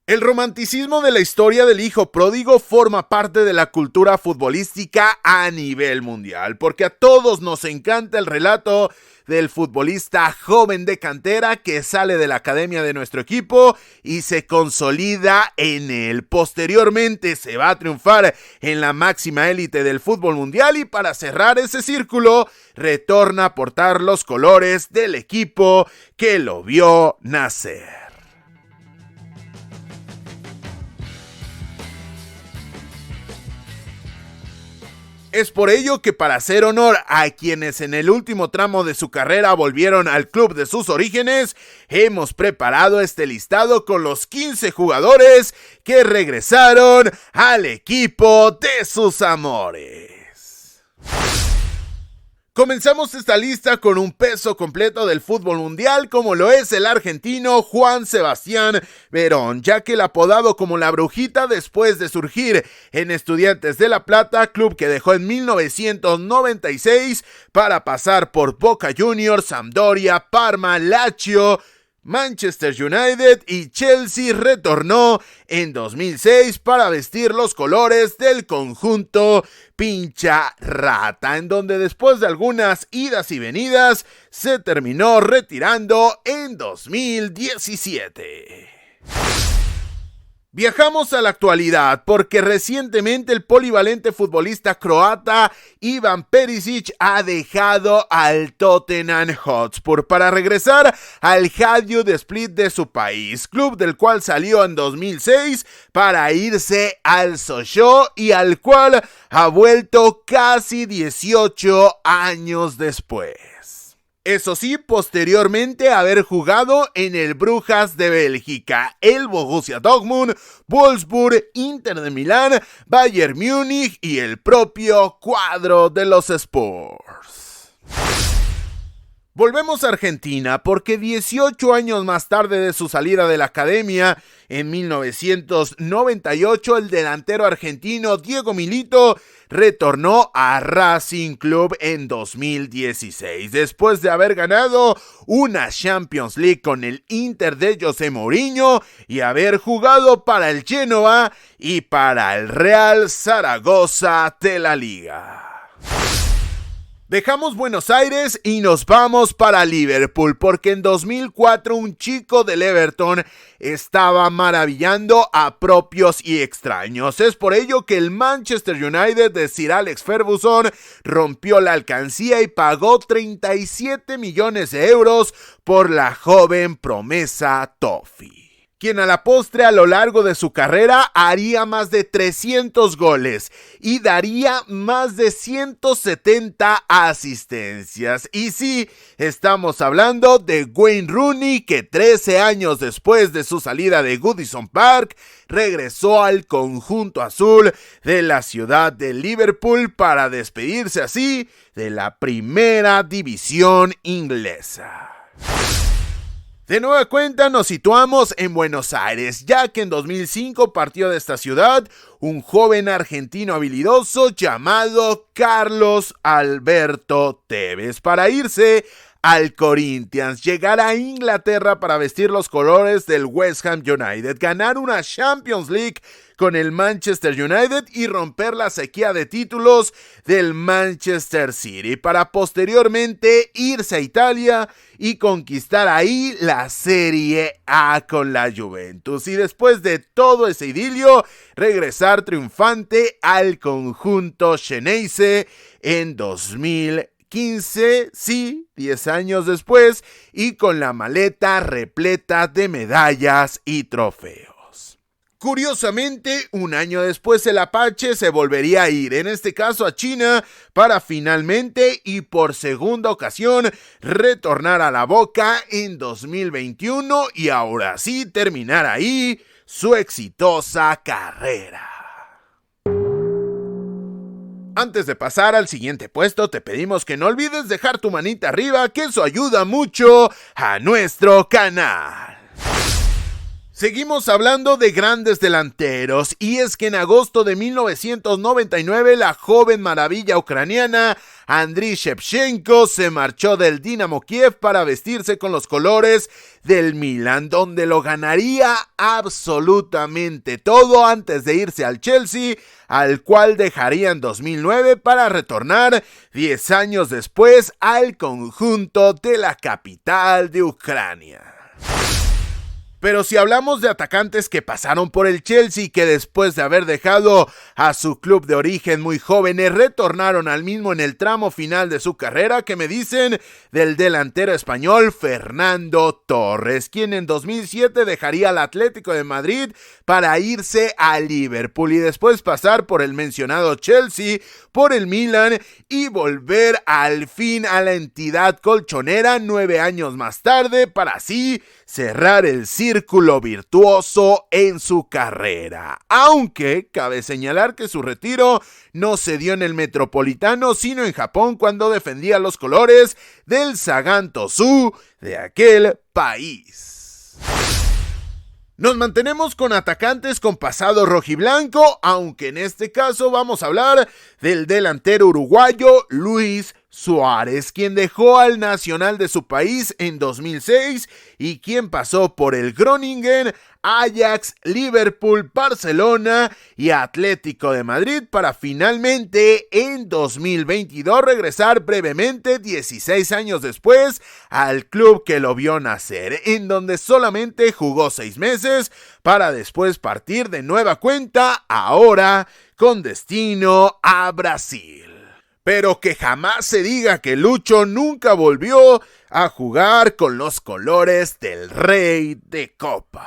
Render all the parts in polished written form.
El romanticismo de la historia del hijo pródigo forma parte de la cultura futbolística a nivel mundial, porque a todos nos encanta el relato del futbolista joven de cantera que sale de la academia de nuestro equipo y se consolida en él. Posteriormente se va a triunfar en la máxima élite del fútbol mundial y para cerrar ese círculo retorna a portar los colores del equipo que lo vio nacer. Es por ello que para hacer honor a quienes en el último tramo de su carrera volvieron al club de sus orígenes, hemos preparado este listado con los 15 jugadores que regresaron al equipo de sus amores. Comenzamos esta lista con un peso completo del fútbol mundial como lo es el argentino Juan Sebastián Verón, ya que el apodado como la Brujita después de surgir en Estudiantes de La Plata, club que dejó en 1996 para pasar por Boca Juniors, Sampdoria, Parma, Lazio, Manchester United y Chelsea, retornó en 2006 para vestir los colores del conjunto Pincha Rata, en donde después de algunas idas y venidas se terminó retirando en 2017. Viajamos a la actualidad porque recientemente el polivalente futbolista croata Ivan Perisic ha dejado al Tottenham Hotspur para regresar al Hajduk Split de su país, club del cual salió en 2006 para irse al Sochaux y al cual ha vuelto casi 18 años después. Eso sí, posteriormente haber jugado en el Brujas de Bélgica, el Borussia Dortmund, Wolfsburg, Inter de Milán, Bayern Múnich y el propio cuadro de los Spurs. Volvemos a Argentina porque 18 años más tarde de su salida de la academia, en 1998, el delantero argentino Diego Milito retornó a Racing Club en 2016, después de haber ganado una Champions League con el Inter de José Mourinho y haber jugado para el Genoa y para el Real Zaragoza de la Liga. Dejamos Buenos Aires y nos vamos para Liverpool, porque en 2004 un chico del Everton estaba maravillando a propios y extraños. Es por ello que el Manchester United de Sir Alex Ferguson rompió la alcancía y pagó 37 millones de euros por la joven promesa Toffee, quien a la postre a lo largo de su carrera haría más de 300 goles y daría más de 170 asistencias. Y sí, estamos hablando de Wayne Rooney, que 13 años después de su salida de Goodison Park, regresó al conjunto azul de la ciudad de Liverpool para despedirse así de la primera división inglesa. De nueva cuenta nos situamos en Buenos Aires, ya que en 2005 partió de esta ciudad un joven argentino habilidoso llamado Carlos Alberto Tevez para irse al Corinthians, llegar a Inglaterra para vestir los colores del West Ham United, ganar una Champions League con el Manchester United y romper la sequía de títulos del Manchester City, para posteriormente irse a Italia y conquistar ahí la Serie A con la Juventus, y después de todo ese idilio regresar triunfante al conjunto xeneize en 2015, sí, 10 años después, y con la maleta repleta de medallas y trofeos. Curiosamente, un año después el Apache se volvería a ir, en este caso a China, para finalmente y por segunda ocasión retornar a la Boca en 2021 y ahora sí terminar ahí su exitosa carrera. Antes de pasar al siguiente puesto, te pedimos que no olvides dejar tu manita arriba, que eso ayuda mucho a nuestro canal. Seguimos hablando de grandes delanteros, y es que en agosto de 1999 la joven maravilla ucraniana Andriy Shevchenko se marchó del Dinamo Kiev para vestirse con los colores del Milan, donde lo ganaría absolutamente todo antes de irse al Chelsea, al cual dejaría en 2009 para retornar 10 años después al conjunto de la capital de Ucrania. Pero si hablamos de atacantes que pasaron por el Chelsea y que después de haber dejado a su club de origen muy jóvenes retornaron al mismo en el tramo final de su carrera, ¿qué me dicen del delantero español Fernando Torres, quien en 2007 dejaría al Atlético de Madrid para irse a Liverpool y después pasar por el mencionado Chelsea, por el Milan y volver al fin a la entidad colchonera 9 años más tarde para así cerrar el círculo virtuoso en su carrera? Aunque cabe señalar que su retiro no se dio en el Metropolitano, sino en Japón, cuando defendía los colores del Sagan Tosu de aquel país. Nos mantenemos con atacantes con pasado rojiblanco, aunque en este caso vamos a hablar del delantero uruguayo Luis Suárez, quien dejó al Nacional de su país en 2006 y quien pasó por el Groningen, Ajax, Liverpool, Barcelona y Atlético de Madrid para finalmente en 2022 regresar brevemente 16 años después al club que lo vio nacer, en donde solamente jugó 6 meses para después partir de nueva cuenta, ahora con destino a Brasil. Pero que jamás se diga que Lucho nunca volvió a jugar con los colores del Rey de Copas.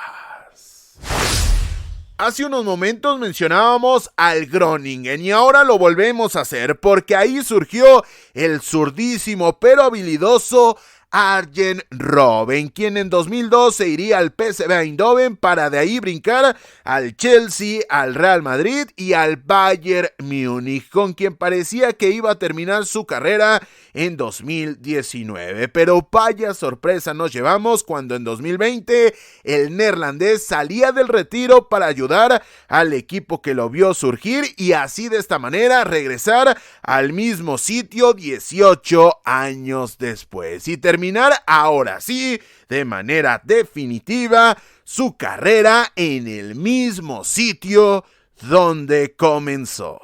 Hace unos momentos mencionábamos al Groningen y ahora lo volvemos a hacer porque ahí surgió el zurdísimo pero habilidoso Arjen Robben, quien en 2012 iría al PSV Eindhoven para de ahí brincar al Chelsea, al Real Madrid y al Bayern Múnich, con quien parecía que iba a terminar su carrera en 2019. Pero vaya sorpresa nos llevamos cuando en 2020 el neerlandés salía del retiro para ayudar al equipo que lo vio surgir y así de esta manera regresar al mismo sitio 18 años después y terminar ahora sí de manera definitiva su carrera en el mismo sitio donde comenzó.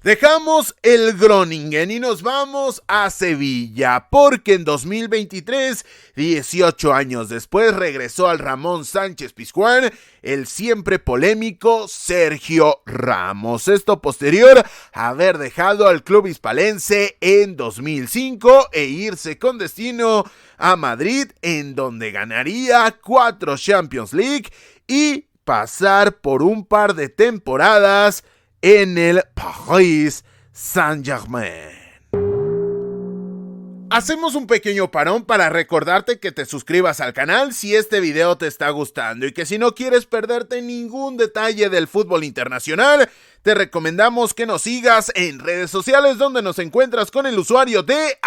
Dejamos el Groningen y nos vamos a Sevilla, porque en 2023, 18 años después, regresó al Ramón Sánchez Pizjuán el siempre polémico Sergio Ramos. Esto posterior a haber dejado al club hispalense en 2005 e irse con destino a Madrid, en donde ganaría 4 Champions League y pasar por un par de temporadas en el Paris Saint-Germain. Hacemos un pequeño parón para recordarte que te suscribas al canal si este video te está gustando y que si no quieres perderte ningún detalle del fútbol internacional, te recomendamos que nos sigas en redes sociales donde nos encuentras con el usuario de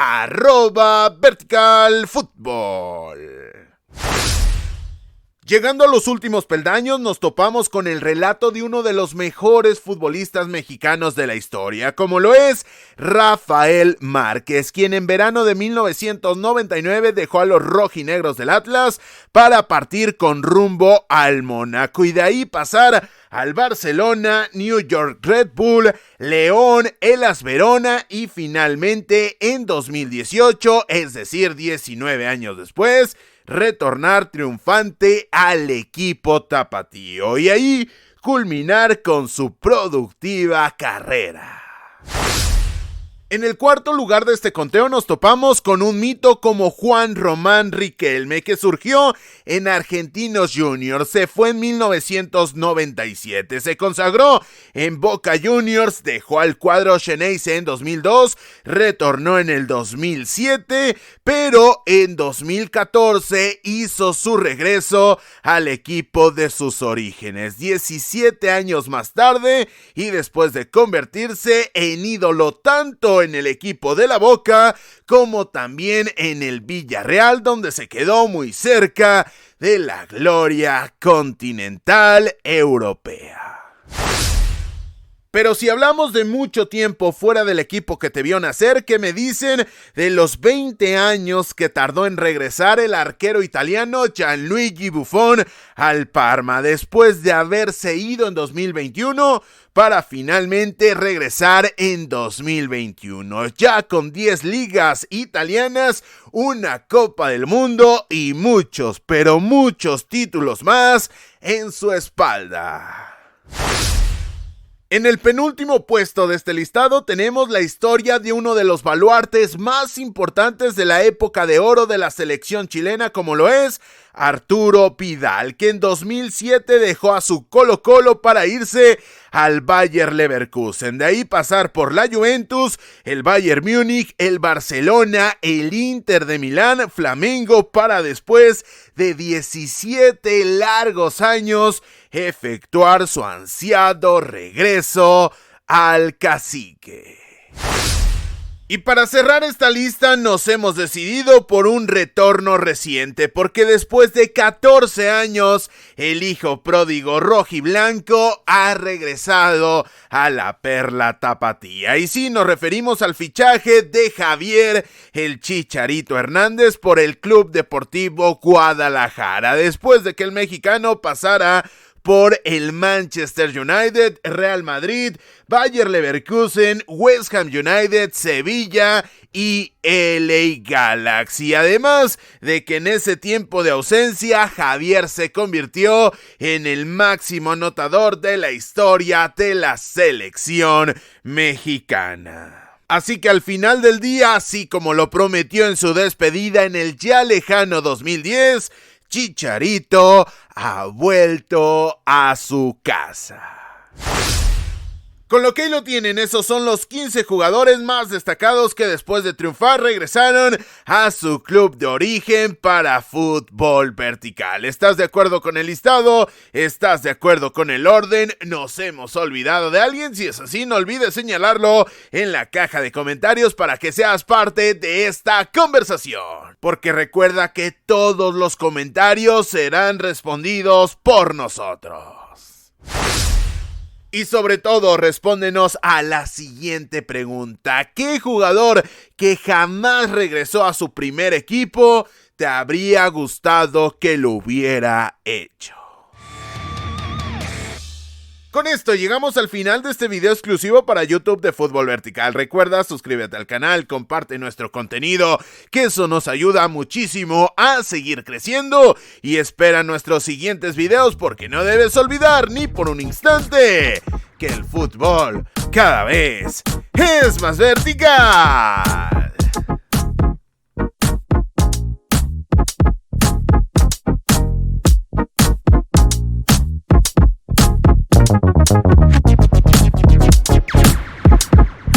@verticalfutbol. Llegando a los últimos peldaños nos topamos con el relato de uno de los mejores futbolistas mexicanos de la historia, como lo es Rafael Márquez, quien en verano de 1999 dejó a los rojinegros del Atlas para partir con rumbo al Mónaco y de ahí pasar al Barcelona, New York Red Bull, León, Hellas Verona y finalmente en 2018, es decir, 19 años después, retornar triunfante al equipo tapatío y ahí culminar con su productiva carrera. En el cuarto lugar de este conteo nos topamos con un mito como Juan Román Riquelme, que surgió en Argentinos Juniors, se fue en 1997, se consagró en Boca Juniors, dejó al cuadro Xeneize en 2002, retornó en el 2007, pero en 2014 hizo su regreso al equipo de sus orígenes, 17 años más tarde y después de convertirse en ídolo tanto tanto en el equipo de la Boca como también en el Villarreal, donde se quedó muy cerca de la gloria continental europea. Pero si hablamos de mucho tiempo fuera del equipo que te vio nacer, ¿qué me dicen de los 20 años que tardó en regresar el arquero italiano Gianluigi Buffon al Parma después de haberse ido en 2021 para finalmente regresar en 2021, ya con 10 ligas italianas, una Copa del Mundo y muchos, pero muchos títulos más en su espalda? En el penúltimo puesto de este listado tenemos la historia de uno de los baluartes más importantes de la época de oro de la selección chilena, como lo es Arturo Vidal, que en 2007 dejó a su Colo-Colo para irse al Bayer Leverkusen, de ahí pasar por la Juventus, el Bayern Múnich, el Barcelona, el Inter de Milán, Flamengo, para después de 17 largos años efectuar su ansiado regreso al cacique. Y para cerrar esta lista nos hemos decidido por un retorno reciente, porque después de 14 años el hijo pródigo rojiblanco ha regresado a la perla tapatía. Y sí, nos referimos al fichaje de Javier el Chicharito Hernández por el Club Deportivo Guadalajara, después de que el mexicano pasara por el Manchester United, Real Madrid, Bayer Leverkusen, West Ham United, Sevilla y LA Galaxy. Además de que en ese tiempo de ausencia, Javier se convirtió en el máximo anotador de la historia de la selección mexicana. Así que al final del día, así como lo prometió en su despedida en el ya lejano 2010, Chicharito ha vuelto a su casa. Con lo que ahí lo tienen, esos son los 15 jugadores más destacados que después de triunfar regresaron a su club de origen para fútbol vertical. ¿Estás de acuerdo con el listado? ¿Estás de acuerdo con el orden? ¿Nos hemos olvidado de alguien? Si es así, no olvides señalarlo en la caja de comentarios para que seas parte de esta conversación. Porque recuerda que todos los comentarios serán respondidos por nosotros. Y sobre todo, respóndenos a la siguiente pregunta. ¿Qué jugador que jamás regresó a su primer equipo te habría gustado que lo hubiera hecho? Con esto llegamos al final de este video exclusivo para YouTube de Fútbol Vertical. Recuerda, suscríbete al canal, comparte nuestro contenido, que eso nos ayuda muchísimo a seguir creciendo. Y espera nuestros siguientes videos porque no debes olvidar ni por un instante que el fútbol cada vez es más vertical.